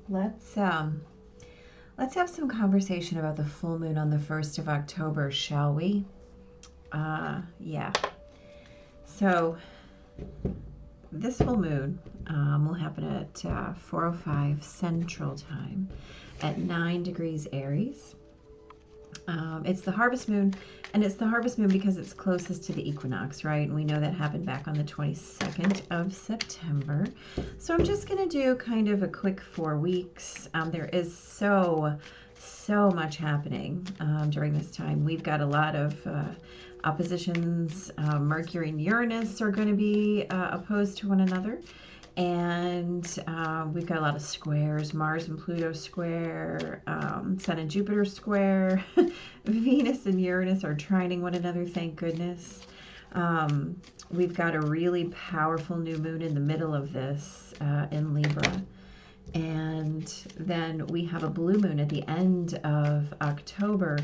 let's have some conversation about the full moon on the 1st of October, shall we? Yeah. So this full moon will happen at 4:05 Central Time at 9 degrees Aries. It's the harvest moon, and it's the harvest moon because it's closest to the equinox, right? And we know that happened back on the 22nd of September. So I'm just going to do kind of a quick 4 weeks. There is so much happening during this time. We've got a lot of oppositions. Mercury and Uranus are going to be opposed to one another. And we've got a lot of squares, Mars and Pluto square, Sun and Jupiter square, Venus and Uranus are trining one another, thank goodness. We've got a really powerful new moon in the middle of this in Libra. And then we have a blue moon at the end of October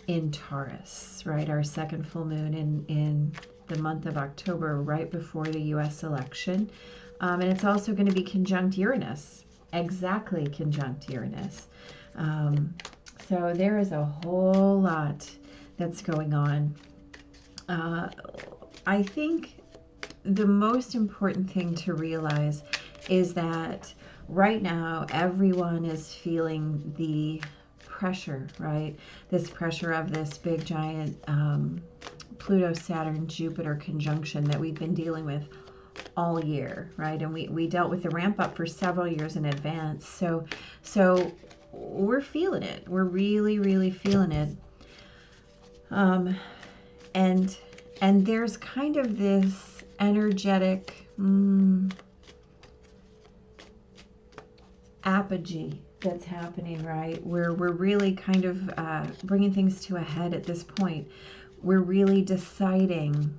in Taurus, right? Our second full moon in the month of October, right before the US election. And it's also going to be conjunct Uranus, exactly conjunct Uranus. So there is a whole lot that's going on. I think the most important thing to realize is that right now everyone is feeling the pressure, right? This pressure of this big giant Pluto, Saturn, Jupiter conjunction that we've been dealing with all year, right? And we dealt with the ramp up for several years in advance. So we're feeling it. We're really feeling it. And there's kind of this energetic apogee that's happening, right? We're really kind of bringing things to a head at this point. We're really deciding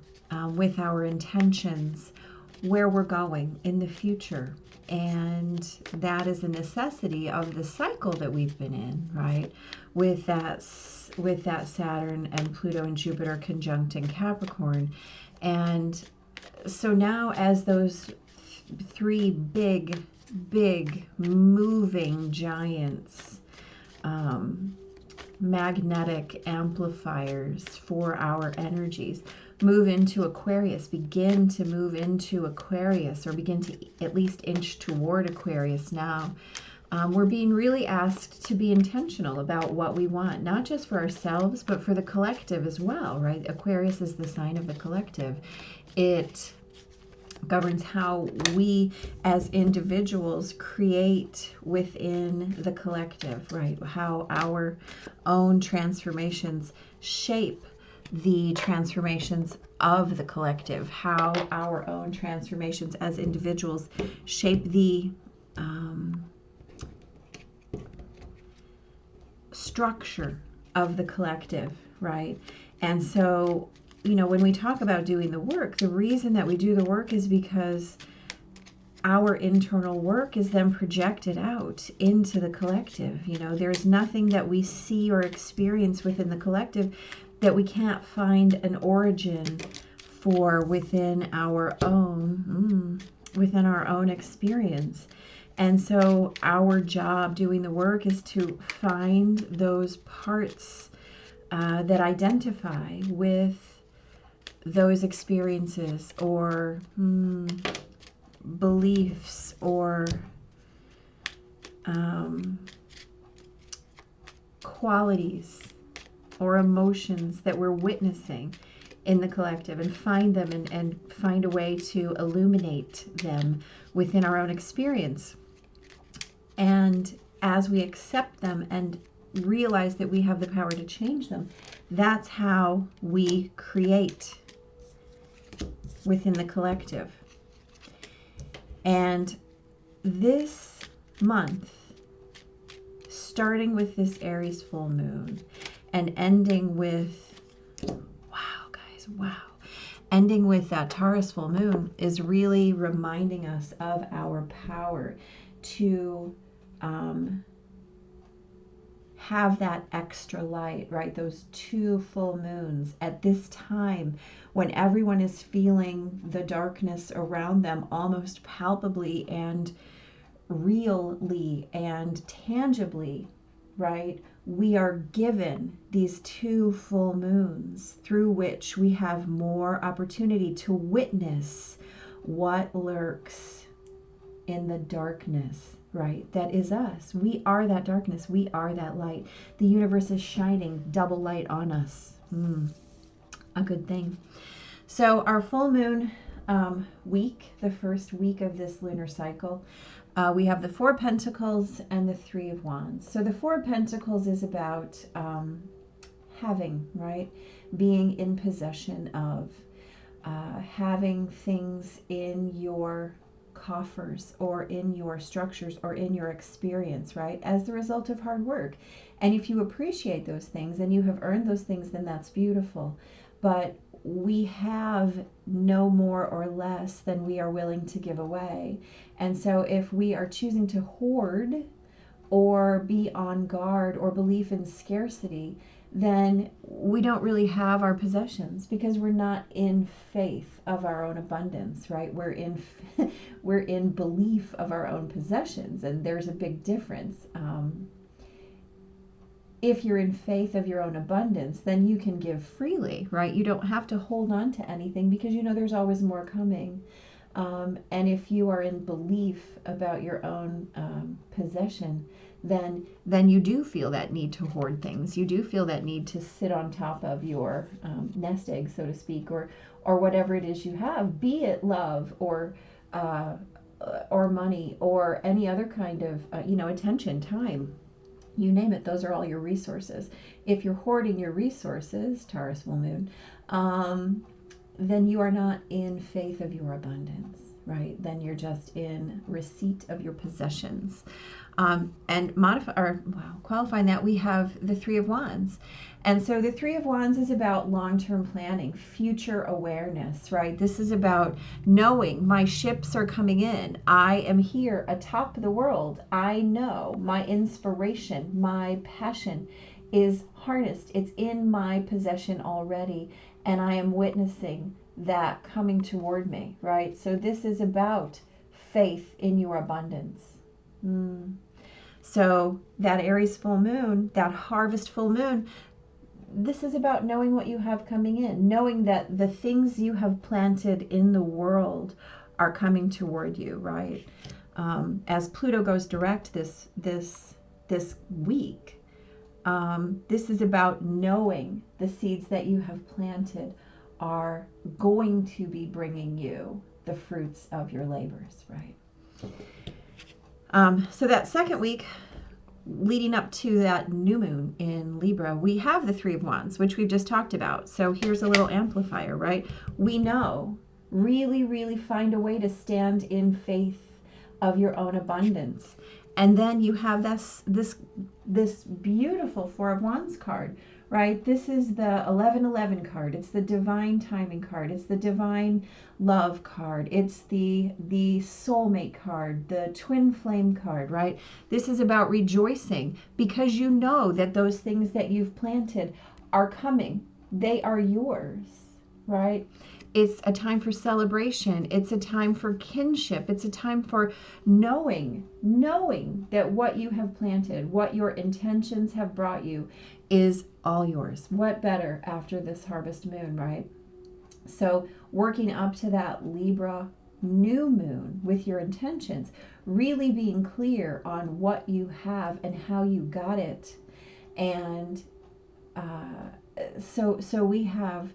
with our intentions where we're going in the future, and that is a necessity of the cycle that we've been in, right? With that Saturn and Pluto and Jupiter conjunct in Capricorn. And so now, as those three big moving giants, magnetic amplifiers for our energies, move into Aquarius, begin to move into Aquarius, or begin to at least inch toward Aquarius now. We're being really asked to be intentional about what we want, not just for ourselves, but for the collective as well, right? Aquarius is the sign of the collective. It governs how we as individuals create within the collective, right? How our own transformations shape the transformations of the collective, how our own transformations as individuals shape the structure of the collective, right? And so, you know, when we talk about doing the work, the reason that we do the work is because our internal work is then projected out into the collective. You know, there's nothing that we see or experience within the collective that we can't find an origin for within our own experience. And so our job doing the work is to find those parts that identify with those experiences or beliefs or qualities or emotions that we're witnessing in the collective, and find them and find a way to illuminate them within our own experience. And as we accept them and realize that we have the power to change them, that's how we create within the collective. And this month, starting with this Aries full moon and ending with, ending with that Taurus full moon, is really reminding us of our power to have that extra light, right? Those two full moons at this time when everyone is feeling the darkness around them almost palpably and really and tangibly, right, we are given these 2 full moons through which we have more opportunity to witness what lurks in the darkness, right? That is us. We are that darkness. We are that light. The universe is shining double light on us. A good thing. So our full moon week, the first week of this lunar cycle, we have the 4 Pentacles and the 3 of Wands. So the 4 Pentacles is about having, right? Being in possession of, having things in your coffers or in your structures or in your experience, right? As the result of hard work. And if you appreciate those things and you have earned those things, then that's beautiful. But we have no more or less than we are willing to give away. And so if we are choosing to hoard or be on guard or believe in scarcity, then we don't really have our possessions because we're not in faith of our own abundance, right? We're in belief of our own possessions, and there's a big difference. If you're in faith of your own abundance, then you can give freely, right? You don't have to hold on to anything because you know there's always more coming. And if you are in belief about your own possession, then you do feel that need to hoard things. You do feel that need to sit on top of your nest egg, so to speak, or whatever it is you have, be it love or money or any other kind of attention, time. You name it, those are all your resources. If you're hoarding your resources, Taurus full moon, then you are not in faith of your abundance, right? Then you're just in receipt of your possessions. And qualifying that, we have the 3 of Wands. And so the 3 of Wands is about long-term planning, future awareness, right? This is about knowing my ships are coming in. I am here atop the world. I know my inspiration, my passion is harnessed. It's in my possession already. And I am witnessing that coming toward me, right? So this is about faith in your abundance. So that Aries full moon, that harvest full moon, this is about knowing what you have coming in, knowing that the things you have planted in the world are coming toward you, right? As Pluto goes direct this week, this is about knowing the seeds that you have planted are going to be bringing you the fruits of your labors, right? So that second week, leading up to that new moon in Libra, we have the 3 of Wands, which we've just talked about. So here's a little amplifier, right? We know, really, really find a way to stand in faith of your own abundance. And then you have this beautiful 4 of Wands card, right? This is the 1111 card. It's the divine timing card. It's the divine love card. It's the soulmate card, the twin flame card, right? This is about rejoicing because you know that those things that you've planted are coming. They are yours, right? It's a time for celebration. It's a time for kinship. It's a time for knowing that what you have planted, what your intentions have brought you is all yours. What better after this harvest moon, right? So working up to that Libra new moon with your intentions, really being clear on what you have and how you got it. And so we have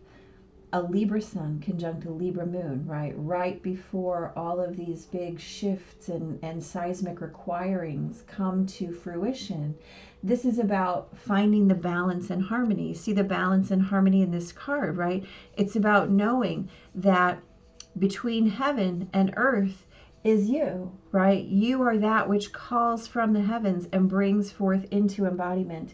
a Libra sun conjunct a Libra moon, right? Right before all of these big shifts and seismic requirings come to fruition. This is about finding the balance and harmony. See the balance and harmony in this card, right? It's about knowing that between heaven and earth is you, right? You are that which calls from the heavens and brings forth into embodiment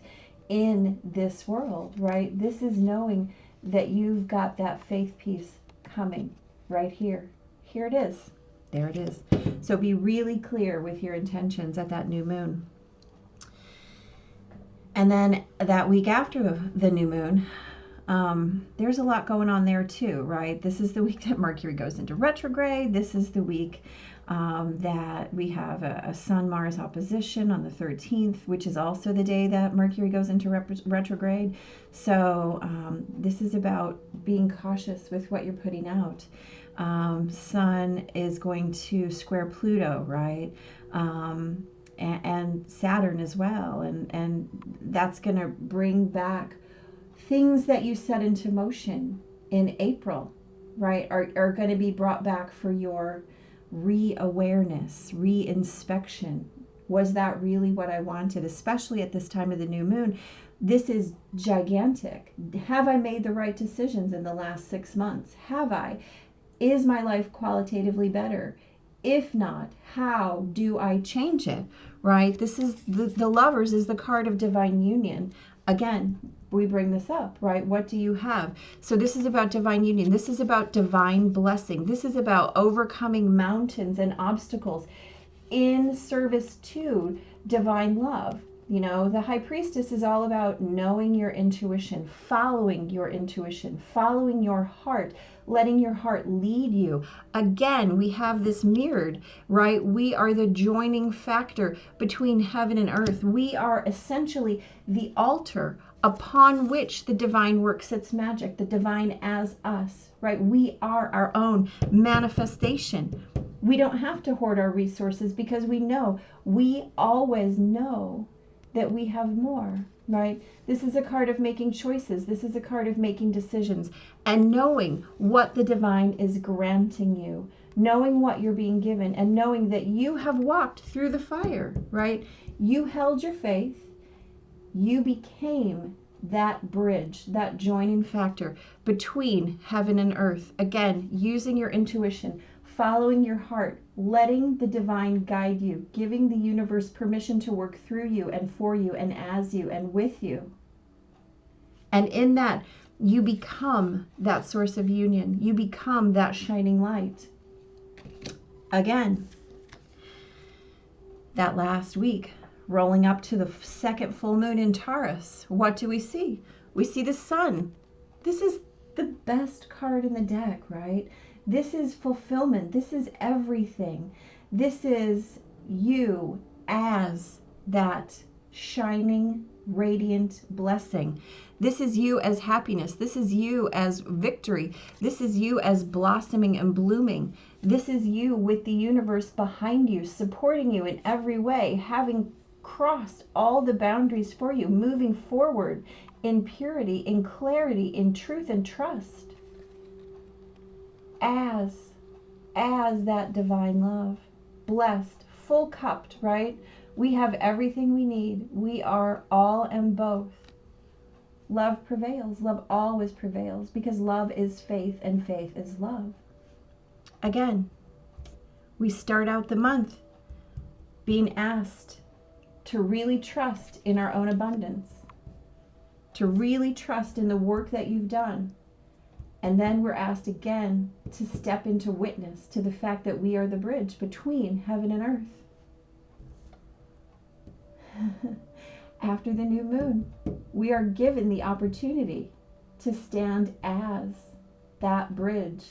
in this world, right? This is knowing that you've got that faith piece coming right here. Here it is. There it is. So be really clear with your intentions at that new moon. And then that week after the new moon, there's a lot going on there too, right? This is the week that Mercury goes into retrograde. This is the week that we have a Sun-Mars opposition on the 13th, which is also the day that Mercury goes into retrograde. So this is about being cautious with what you're putting out. Sun is going to square Pluto, right? And Saturn as well. And that's going to bring back things that you set into motion in April, right? Are going to be brought back for your re-awareness, re-inspection. Was that really what I wanted? Especially at this time of the new moon. This is gigantic. Have I made the right decisions in the last 6 months? Have I? Is my life qualitatively better? If not, how do I change it? Right? This is the Lovers is the card of divine union. Again, we bring this up, right? What do you have? So this is about divine union. This is about divine blessing. This is about overcoming mountains and obstacles in service to divine love. You know, the High Priestess is all about knowing your intuition, following your intuition, following your heart, letting your heart lead you. Again, we have this mirrored, right? We are the joining factor between heaven and earth. We are essentially the altar upon which the divine works its magic, the divine as us, right? We are our own manifestation. We don't have to hoard our resources because we always know that we have more, right? This is a card of making choices. This is a card of making decisions and knowing what the divine is granting you, knowing what you're being given, and knowing that you have walked through the fire, right? You held your faith. You became that bridge, that joining factor between heaven and earth. Again, using your intuition, following your heart, letting the divine guide you, giving the universe permission to work through you and for you and as you and with you. And in that, you become that source of union. You become that shining light. Again, that last week, rolling up to the second full moon in Taurus, what do we see? We see the sun. This is the best card in the deck, right? This is fulfillment. This is everything. This is you as that shining, radiant blessing. This is you as happiness. This is you as victory. This is you as blossoming and blooming. This is you with the universe behind you, supporting you in every way, having crossed all the boundaries for you, moving forward in purity, in clarity, in truth and trust. As that divine love, blessed, full cupped, right? We have everything we need. We are all and both. Love prevails. Love always prevails because love is faith and faith is love. Again, we start out the month being asked to really trust in our own abundance, to really trust in the work that you've done. And then we're asked again to step into witness to the fact that we are the bridge between heaven and earth. After the new moon, we are given the opportunity to stand as that bridge,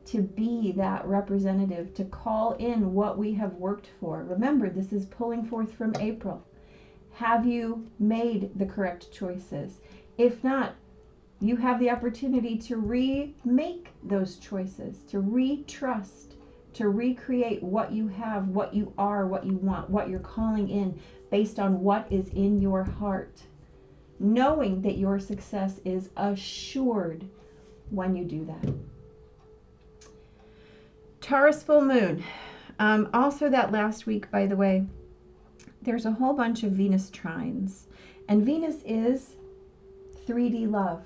to be that representative, to call in what we have worked for. Remember, this is pulling forth from April. Have you made the correct choices? If not, you have the opportunity to remake those choices, to retrust, to recreate what you have, what you are, what you want, what you're calling in based on what is in your heart, knowing that your success is assured when you do that. Taurus full moon. Also that last week, by the way, there's a whole bunch of Venus trines. And Venus is 3D love,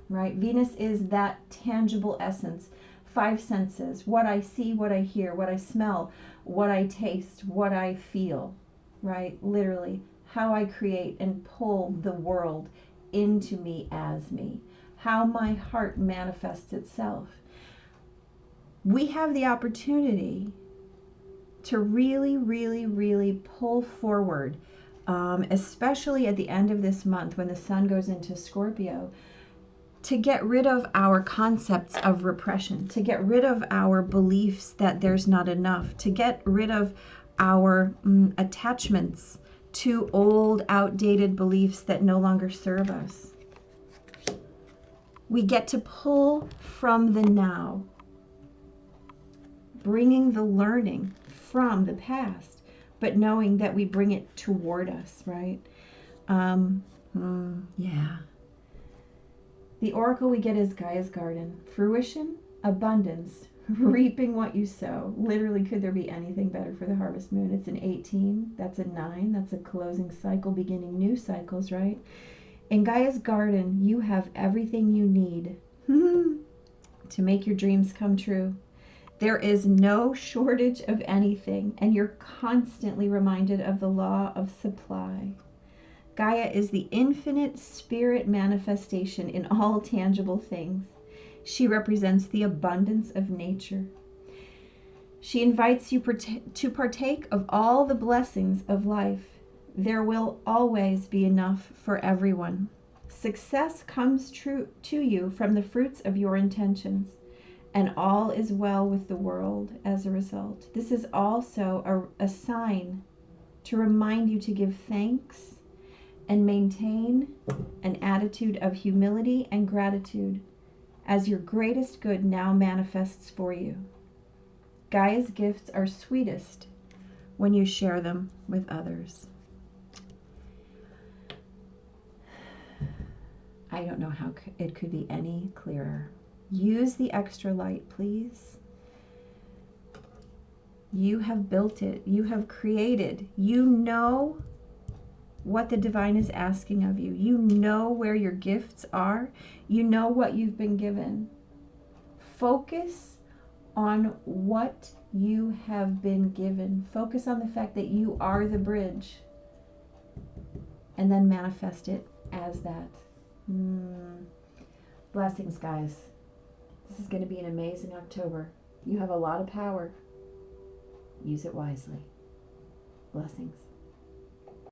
right? Venus is that tangible essence, 5 senses, what I see, what I hear, what I smell, what I taste, what I feel, right? Literally, how I create and pull the world into me as me, how my heart manifests itself. We have the opportunity to really, really, really pull forward, especially at the end of this month when the sun goes into Scorpio, to get rid of our concepts of repression, to get rid of our beliefs that there's not enough, to get rid of our attachments to old, outdated beliefs that no longer serve us. We get to pull from the now, bringing the learning from the past, but knowing that we bring it toward us, right? Yeah. The oracle we get is Gaia's garden. Fruition, abundance, reaping what you sow. Literally, could there be anything better for the harvest moon? It's an 18. That's a 9. That's a closing cycle, beginning new cycles, right? In Gaia's garden, you have everything you need to make your dreams come true. There is no shortage of anything, and you're constantly reminded of the law of supply. Gaia is the infinite spirit manifestation in all tangible things. She represents the abundance of nature. She invites you to partake of all the blessings of life. There will always be enough for everyone. Success comes true to you from the fruits of your intentions, and all is well with the world as a result. This is also a sign to remind you to give thanks and maintain an attitude of humility and gratitude as your greatest good now manifests for you. Gaia's gifts are sweetest when you share them with others. I don't know how it could be any clearer. Use the extra light, please. You have built it. You have created. You know what the divine is asking of you. You know where your gifts are. You know what you've been given. Focus on what you have been given. Focus on the fact that you are the bridge, and then manifest it as that. Blessings, guys. This is going to be an amazing October. You have a lot of power. Use it wisely. Blessings.